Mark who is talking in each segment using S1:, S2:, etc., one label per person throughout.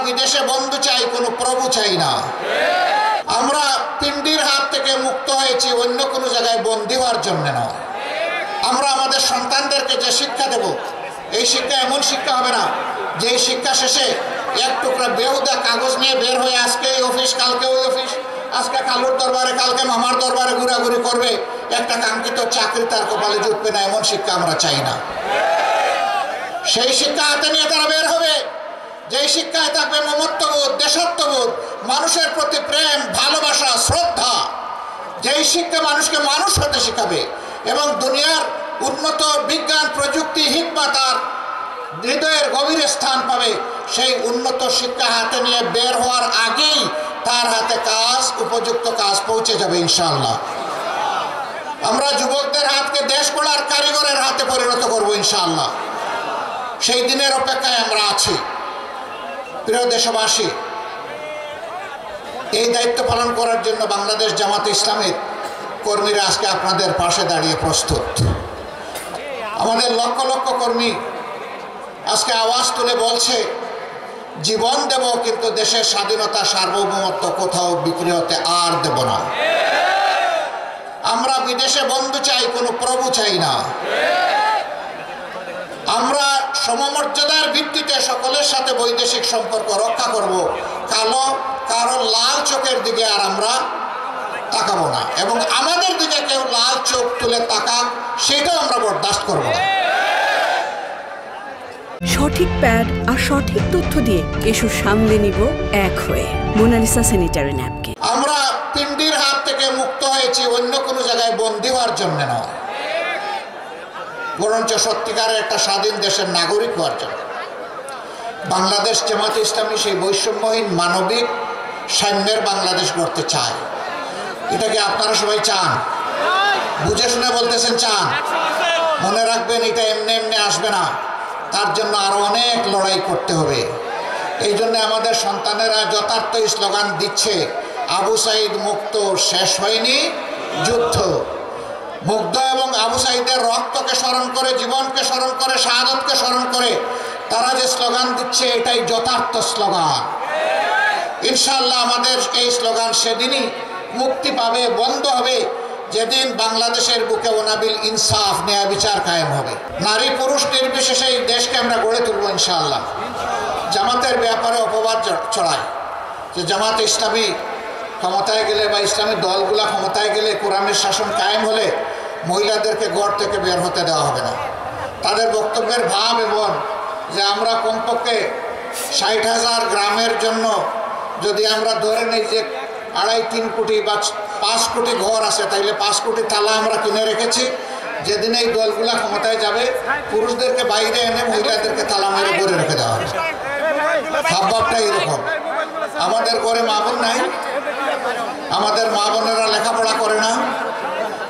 S1: বিদেশে বন্ধু চাই, কোনো প্রভু চাই না। আমরা পিণ্ডির হাত থেকে মুক্ত হয়েছি অন্য কোনো জায়গায় বন্দী হওয়ার জন্য নয়। আমরা আমাদের সন্তানদেরকে যে শিক্ষা দেব, এই শিক্ষা এমন শিক্ষা হবে না যে এই শিক্ষা শেষে এক টুকরা বেহুদা কাগজ নিয়ে বের হয়ে আজকে এই অফিস, কালকে ওই অফিস, আজকে কালুর দরবারে, কালকে মামার দরবারে ঘোরাঘুরি করবে, একটা কাঙ্ক্ষিত চাকরি তার কপালে জুটবে না, এমন শিক্ষা আমরা চাই না। সেই শিক্ষা হাতে নিয়ে তারা বের হবে, যেই শিক্ষায় থাকবে মমত্ববোধ, দেশাত্মবোধ, মানুষের প্রতি প্রেম, ভালোবাসা, শ্রদ্ধা, যেই শিক্ষা মানুষকে মানুষ হতে শিখাবে এবং দুনিয়ার উন্নত বিজ্ঞান, প্রযুক্তি, হিকমা তার হৃদয়ের গভীরে স্থান পাবে, সেই উন্নত শিক্ষা হাতে নিয়ে বের হওয়ার আগেই তার হাতে কাজ, উপযুক্ত কাজ পৌঁছে যাবে ইনশাআল্লাহ। আমরা যুবকদের হাতকে দেশ গড়ার কারিগরের হাতে পরিণত করব ইনশাআল্লাহ। সেই দিনের অপেক্ষায় আমরা আছি। প্রিয় দেশবাসী, এই দায়িত্ব পালন করার জন্য বাংলাদেশ জামাতে ইসলামের কর্মীরা আজকে আপনাদের পাশে দাঁড়িয়ে প্রস্তুত। আমাদের লক্ষ লক্ষ কর্মী আজকে আওয়াজ তুলে বলছে, জীবন দেব কিন্তু দেশের স্বাধীনতা, সার্বভৌমত্ব কোথাও বিক্রি হতে আর দেব না। আমরা বিদেশে বন্ধু চাই, কোনো প্রভু চাই না। আমরা সমমর্যাদার ভিত্তিতে সকলের সাথে বৈদেশিক সম্পর্ক রক্ষা করব, কারো লাল চোখের দিকে আর আমরা তাকাবো না, এবং আমাদের দিকে কেউ লাল চোখ তুলে তাকাক সেটাও আমরা বরদাস্ত করব না।
S2: সঠিক প্যাড আর সঠিক তথ্য দিয়ে কেশু সামলে নিব এক হয়ে মোনালিসা স্যানিটারি ন্যাপকিন।
S1: আমরা পিণ্ডির হাত থেকে মুক্ত হয়েছি অন্য কোনো জায়গায় বন্দী হওয়ার জন্য নয়, বরঞ্চ সত্যিকারের একটা স্বাধীন দেশের নাগরিক হওয়ার জন্য। বাংলাদেশ জামাতে ইসলামী সেই বৈষম্যহীন মানবিক সাম্যের বাংলাদেশ গড়তে চায়। এটা কি আপনারা সবাই চান? বুঝে শুনে বলতেছেন চান? মনে রাখবেন, এটা এমনি এমনি আসবে না, তার জন্য আরো অনেক লড়াই করতে হবে। এই জন্য আমাদের সন্তানেরা যথার্থ স্লোগান দিচ্ছে, আবু সাইদ মুক্ত, শেষ হয়নি যুদ্ধ। মুগ্ধ এবং আবু সাইদের রক্তকে স্মরণ করে, জীবনকে স্মরণ করে, শাহাদতকে স্মরণ করে তারা যে স্লোগান দিচ্ছে, এটাই যথার্থ স্লোগান। ইনশাআল্লাহ আমাদের এই স্লোগান সেদিনই মুক্তি পাবে, বন্ধ হবে, যেদিন বাংলাদেশের বুকে অনাবিল ইনসাফ, ন্যায় বিচার কায়েম হবে। নারী পুরুষ নির্বিশেষে এই দেশকে আমরা গড়ে তুলব ইনশাআল্লাহ। জামাতের ব্যাপারে অপবাদ ছড়ায় যে জামাতে ইসলামী ক্ষমতায় গেলে বা ইসলামী দলগুলা ক্ষমতায় গেলে, কোরআনের শাসন কায়েম হলে মহিলাদেরকে ঘর থেকে বের হতে দেওয়া হবে না। তাদের বক্তব্যের ভাব এবং যে আমরা কমপক্ষে 60,000 গ্রামের জন্য যদি আমরা ধরে নেই যে 2.5-3 কোটি বা 5 কোটি ঘর আছে, তাইলে 5 কোটি তালা আমরা কিনে রেখেছি। যেদিন এই দলগুলা ক্ষমতায় যাবে, পুরুষদেরকে বাইরে এনে মহিলাদেরকে তালা মেরে ঘরে রেখে দেওয়া হবে। ভাবটা এরকম। আমাদের ঘরে মা বোন নাই, আমাদের মা বোনেরা লেখাপড়া করে না,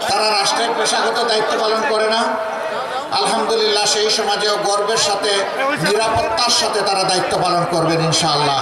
S1: তারা রাষ্ট্রের পেশাগত দায়িত্ব পালন করে না। আলহামদুলিল্লাহ, সেই সমাজেও গর্বের সাথে, নিরাপত্তার সাথে তারা দায়িত্ব পালন করবেন ইনশাআল্লাহ।